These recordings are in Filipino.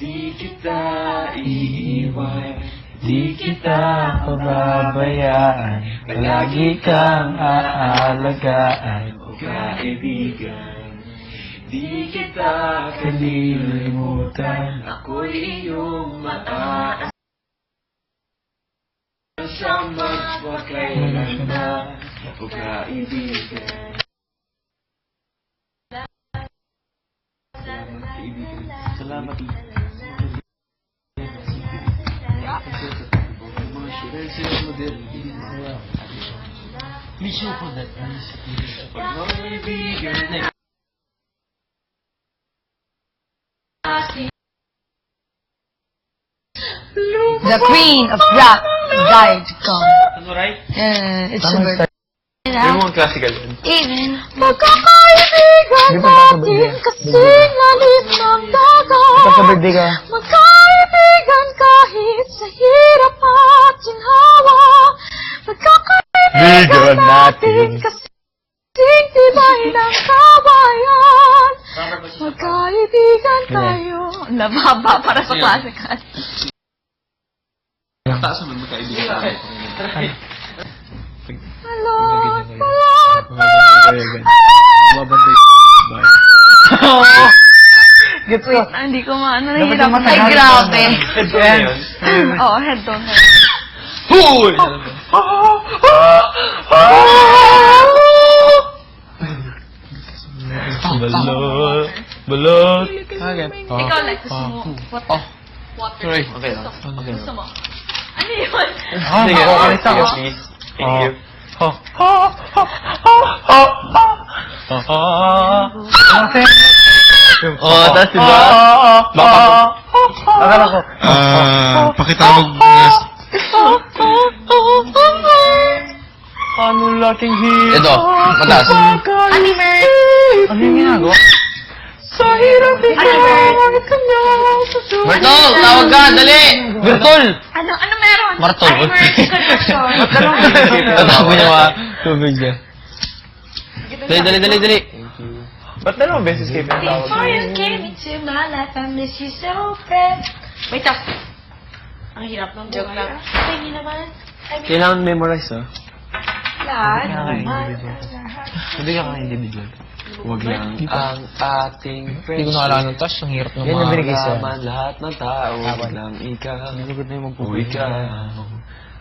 Di kita iiwan, Di kita pababayaan, palagi kang aalagaan, o kaibigan. Di kita kalilimutan. ako'y iyong maaasama kailanman, o kaibigan. Salamat. May show ko that. The queen of rap died gone. Ano, right? It's a bird. Yung mga classical yun. Even magkakaibigan natin kasing lalim ng dagat. Ito sa birthday ka. Magkaibigan kahit sa hirap at ginhawa. Magkakaibigan natin kasing tibay ng kabayan. Magkaibigan tayo. Lababa para sa classical. Taas naman magkaibigan tayo. Malot. Gets ko. Wait, hindi ko maano. Dapat Nahihirap. yung Ay, matagal. grabe. Headphone yun. Oo, head to head. Hoy! Balot. Balot. Ikaw, like, gusto mo water? Water. Sorry. Okay lang. Okay Gusto lang. mo? Ano yun? Sige, Alis ako. please. Thank you. Oh, tas diba? Akala ko. Pakitawag Ano laking hit? Ito, mataas. Animer. Ano yung ginagawa? Sa hirap ikaw ang kanyang susunod. Bertol, tawag ka, dali! Bertol! Ano meron? Martol. Connection. Tatapon niya mga tubig niya. Dali. Ba't dalawang beses kayo pinatawag? Before you came into my life, I miss you so bad. Wait up. Ang hirap ng joke lang. Tingin naman. Kailangan memorize, ha? Lahat. Hindi ka individual. Huwag lang ang ating Hindi ko friendship. nakalala ng touch, ang hirap ng Yan yung mga... binigay sa'yo. Malaman lahat ng tao, Tama. huwag lang ikaw. Nalugod na yung O magpupulit. ikaw.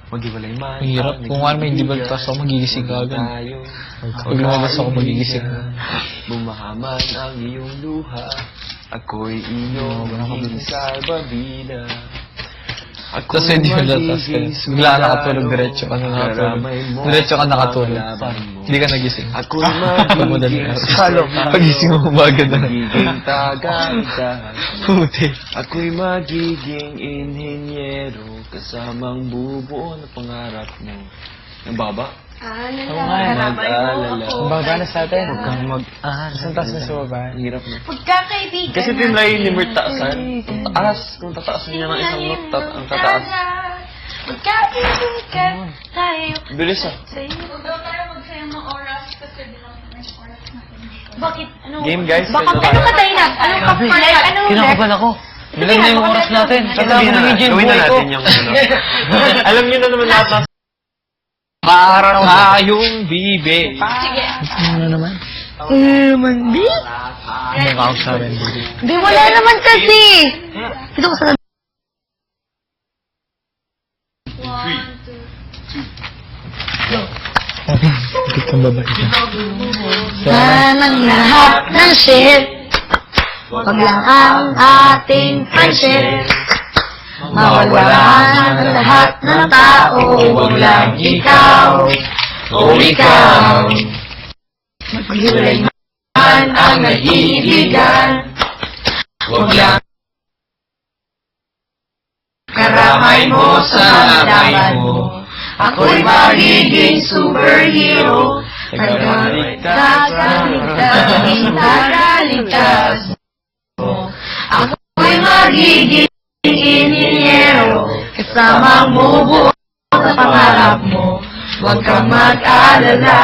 Maghiwalay man. Ang hirap. Kung ano may individual touch ako, magigising ka agad. Pag lumabas ako, magigising. Bumahaman ang iyong luha. Ako'y iyong magiging salbabida. Tapos hindi mo latas ka. Bigla ka nakatulog, diretso ka na nakatulog. Diretso ka nakatulog. Hindi ka nagising. Ako'y Pagmadali magiging ka. Salo. Pagising mo umaga na. magiging tagantag. Puti. Ako'y magiging inhinyero kasamang bubuo na pangarap mo. Ang baba? Mag-alala. Ang baga na sa atin. Huwag kang mag-alala. Isang taas na sa baba. Ang hirap na. Pagkakaibigan Kasi tinry ni Mert taasan. Ang taas. Kung tataasan niya ng isang note, ang tataas. Magkakaibigan tayo. Bilis ah. Huwag daw tayo magsayang ng oras kasi di lang yung oras natin. Bakit? Ano? Game, guys. Baka Pwede ano tayo. ka tayo na? Anong kapalay? Anong Kinakabahan ako. Ilan na yung oras natin? Sabihin na natin. Gawin na natin yung ano. Alam niyo na naman lahat ng Para tayong bibe. Sige. Ano naman? Naman, di? Ano ka ako sa akin? Di, wala naman kasi. Dito ko sa... Bakit kang babae ka? Ng lahat ng shit. Wag lang ang ating friendship. Mawawalan ang lahat ng tao. Wag lang ikaw. O ikaw. Maghiwalay man ang naiibigan. Wag lang karamay mo sa laban mo. Ako'y magiging superhero. Tagaligtas, tagaligtas mo. Ako'y magiging inhinyero. Kasamang bubuo sa pangarap mo. Huwag kang mag-alala.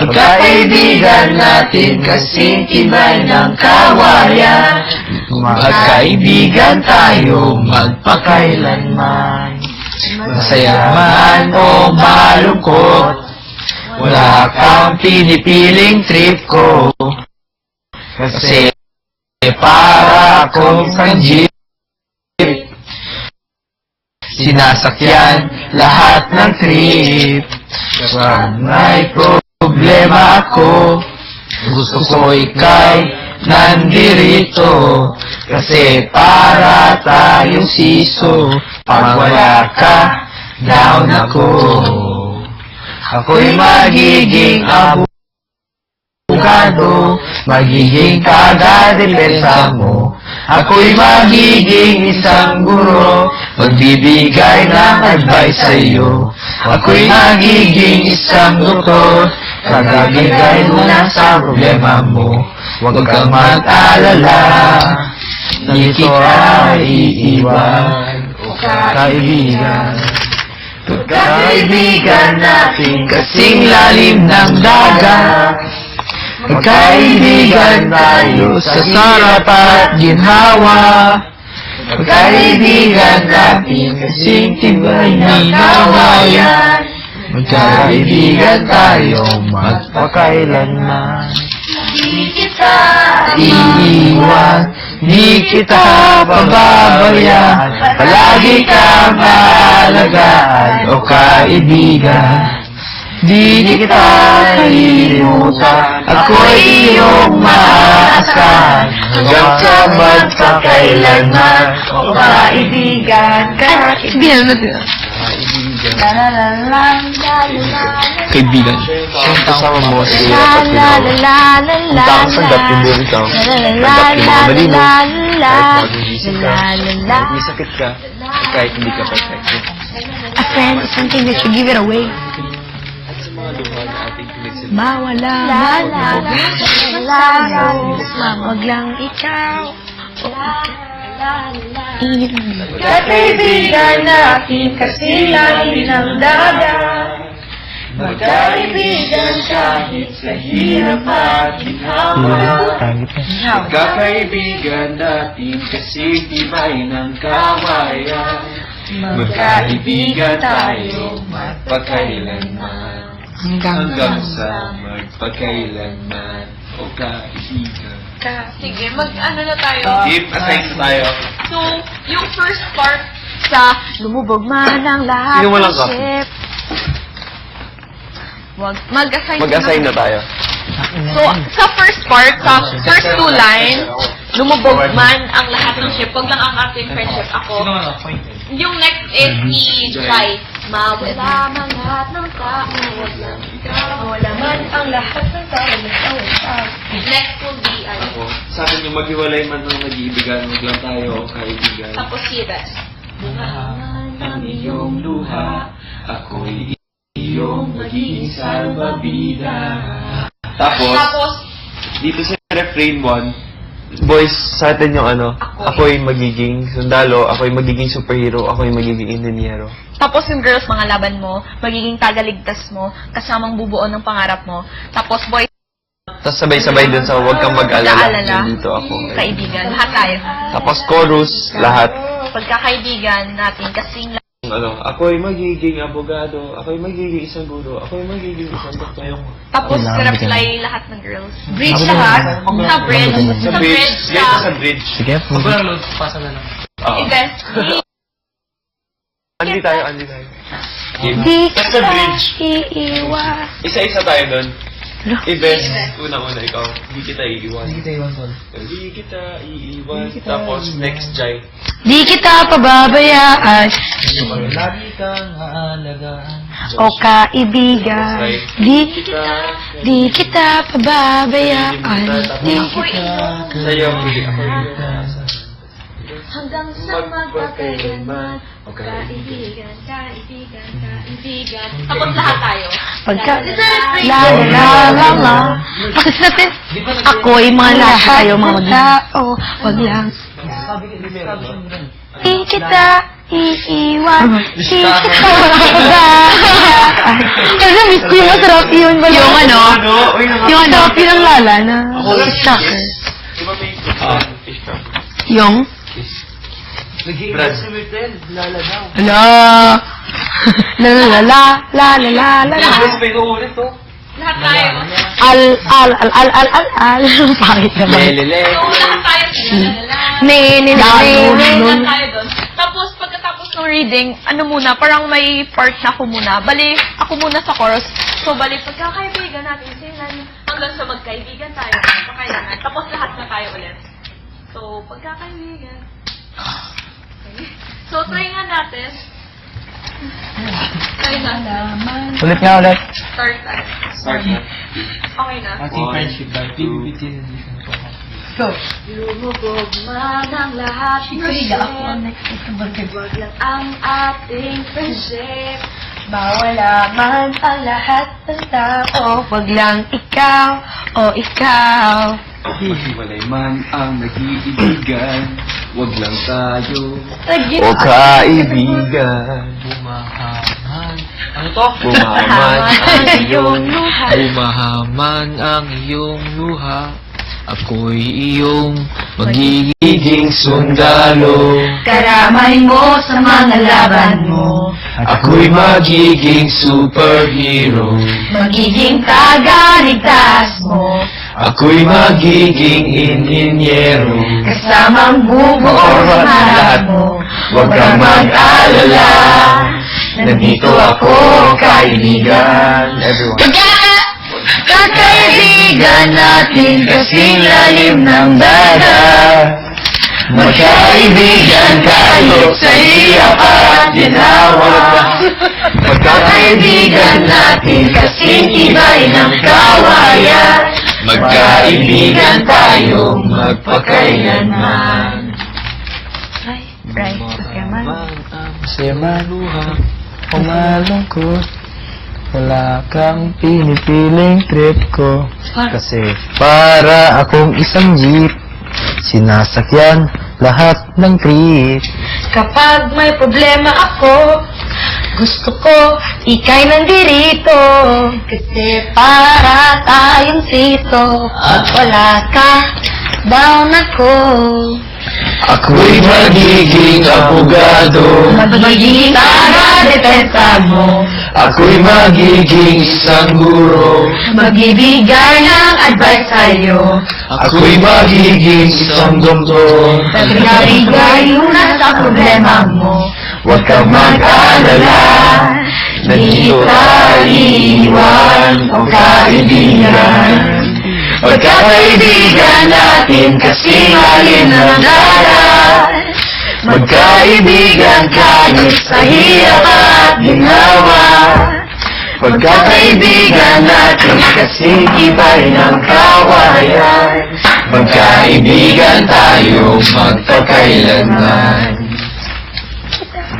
Magkaibigan natin kasing tibay ng kawayan. Magkaibigan tayo magpakailanman. Masaya man o malungkot, wala kang pinipiling trip ko. Kasi para akong kanjip, sinasakyan lahat ng trip. Pag may problema ako, gusto ko ika'y nandirito. Kasi para tayong siso, pag wala ka, down ako. Ako'y magiging abogado, magiging taga-depensa mo. Ako'y magiging isang guro, magbibigay ng advice sa'yo. Ako'y magiging isang doktor, tagabigay mula sa problema mo. Huwag kang mag-alala, di kita iiwan, o kaibigan. Magkaibigan natin kasing lalim ng dagat. Magkaibigan tayo sa sarap at ginhawa. Magkaibigan natin kasing tibay ng kawayan. Magkaibigan tayo magpakailanman. Di kita Iiwan, di kita pababayaan. Palagi kang maalagaan, o kaibigan. Di kita kalimutan, ako'y iyong maaasahan. Hanggang sa magpakailanman, o kaibigan. Kaibigan na din. Kaibigan. Kasama mo si Punta ka sa gat, hindi ikaw. Gat yung mga mali mo. Kahit mag-iisip ka, may sakit ka, kahit hindi ka perfect. A friend is something that should give it away. At sa mga luha na ating pinagsimulan. Mawala man wag lang ikaw. Kaibigan natin kasi lalim ng dagat. Magkaibigan kahit sa hirap at ginhawa. Magkakaibigan natin kasi tibay ng kawayan. Magkaibigan tayo magpakailanman. Hanggang sa magpakailanman, o kaibigan. Sige, mag-ano na tayo? Keep aside tayo. So, yung first part sa lumubog man ang lahat Sino walang ng coffee? ship. Mag-assign Mag-assign na tayo. So, sa first part, sa first two lines, lumubog man ang lahat ng ship. Huwag lang ang ating friendship. Ako. Yung next is i-try. Mawala man lahat ng tao. Huwag lang ikaw. Mawala man ang lahat ng tao. Next will be, Sa akin yung maghiwalay man ng nag-iibigan, wag lang tayo, o kaibigan. tapos si rest. Ang iyong luha, ako'y iyong magiging salbabida. Tapos, Dito sa refrain 1, boys, sa atin yung ano, ako'y magiging sundalo, ako'y magiging superhero, ako'y magiging inhinyero. tapos yung girls, mga laban mo, magiging tagaligtas mo, kasamang bubuo ng pangarap mo. Tapos boys, Tapos sabay-sabay dun sa huwag kang mag-alala, mag-aalala, nandito ako. kaibigan, lahat tayo. Tapos chorus, lahat. Pagkakaibigan natin, kasing Ano, ako'y magiging abogado, ako'y magiging isang guro, ako'y magiging isang doktor. tapos reply lahat ng girls. Bridge lahat? Sa bridge. Sa bridge, dito sa bridge. Sige, Oo. Invest. Andi tayo. Di Sa bridge. iiwas. Isa-isa tayo dun. I-best, unang-una ikaw, hindi kita iiwan. Hindi kita iiwan. Tapos, next, Jai. Di kita pababayaan, lagi kang aalagaan. o kaibigan. Di kita pababayaan. Di kita. Sa'yo, hindi ako iiwan. Hanggang sa magpakailanman, o kaibigan. Tapos lahat tayo. La. Pakis natin. Ako'y mga lahat tayo, mga tao. Wag lang. Di kita iiwan kita. Kasi miss ko yung masarap yun. Yung ano? Yung ano? Pinanglala na. Stalker. Yung? Nag-iingat si Myrtle. Lala daw. Ala. La la la la la la la la. May uulit to. Lahat tayo. Al. Pangit naman. Lelele. So, lahat tayo. Ne. Lahat tayo doon. Tapos, pagkatapos ng reading, ano muna, parang may part na ako muna. Bali, ako muna sa chorus. So, bali, pagkakaibigan natin, sinan, hanggang sa magkaibigan tayo, magkakailangan. Tapos, lahat na tayo ulit. So, pagkakaibigan. Okay. So, try nga natin. Try na. Ulit nga ulit. Start tayo. Start na. Okay na. Ating friendship by PBBT edition po. Go. Lumubog man ang lahat ng wag lang ang ating friendship. Mawala man ang lahat ng tao. Wag lang ikaw o ikaw. Maghiwalay man ang nag-iibigan, wag lang tayo. O kaibigan. Bumahaman. Ano to? Bumaman ang iyong luha. Bumahaman ang iyong luha. Ako'y iyong magiging sundalo. Karamay mo sa mga laban mo. Ako'y magiging superhero. Magiging tagaligtas mo. Ako'y magiging inhinyero. Kasamang bubuo sa lahat mo. Huwag kang mag-alala. Nandito ako, kaibigan. Everyone. Kakaibigan natin kasing lalim ng dagat. Magkaibigan tayo sa hirap at ginawa. Magkakaibigan natin kasing tibay ng kawayan. Magkaibigan tayo magpakailanman. Ay, right. Pagkaman. Masaya man o malungkot, wala kang pinipiling trip ko. Kasi para akong isang jeep, sinasakyan lahat ng trip. Kapag may problema ako, gusto ko ika'y nandirito. Kasi para tayong sito, at wala ka, down ako. Ako'y magiging abogado. Magiging taga-depensa mo. Ako'y magiging isang guro. Magbibigay ng advice sa'yo. Ako'y magiging isang doktor. Nagbibigay lunas sa problema mo. Huwag kang mag-alala. Nandito tayo iiwan o kaibigan. Magkakaibigan natin kasi halin ng darat. Magkaibigan kahit sa hirap at ginawa. Magkakaibigan natin kasi tibay ng kawayan. Magkaibigan tayo magpakailanman.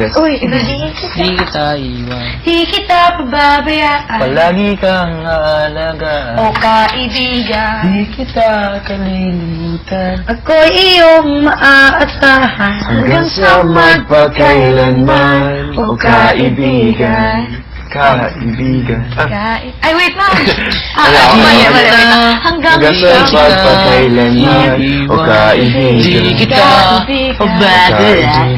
Uy, di kita iwan. di kita pababayaan. Palagi kang aalagaan, O kaibigan, di kita kalilimutan. ako'y iyong maaasahan. Hanggang sa magpakailanman o kaibigan. Kaibigan. Ay, wait lang. Wala ako. Mali. Hanggang Hanggang sa magpakailanman o kaibigan. Di kita Kaibigan.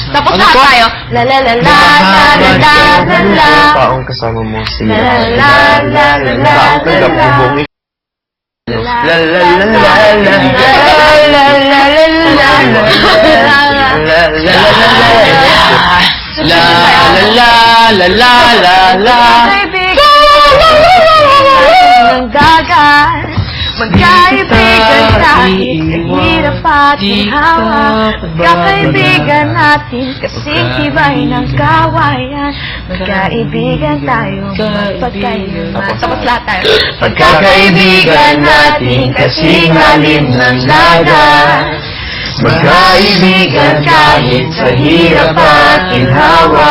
Tapos lahat tayo. La la la la la la la la la. Taong kasama mo si La la la la la la Taong tanggap mo buong La la la la la la La la la la. Ng dagat, magkaibigan kahit kahirap at ginhawa. Magkakaibigan natin kasing tibay ng kawayan. Magkaibigan tayo, magpagkailanman. Tapos lahat tayo. Magkakaibigan natin kasing halim ng dagat. Magkaibigan kahit sa hirap at ginhawa.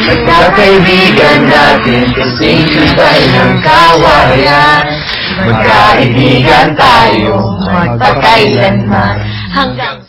Magkakaibigan natin kasing tibay ng kawayan. Magkaibigan tayo magpakailanman. Hanggang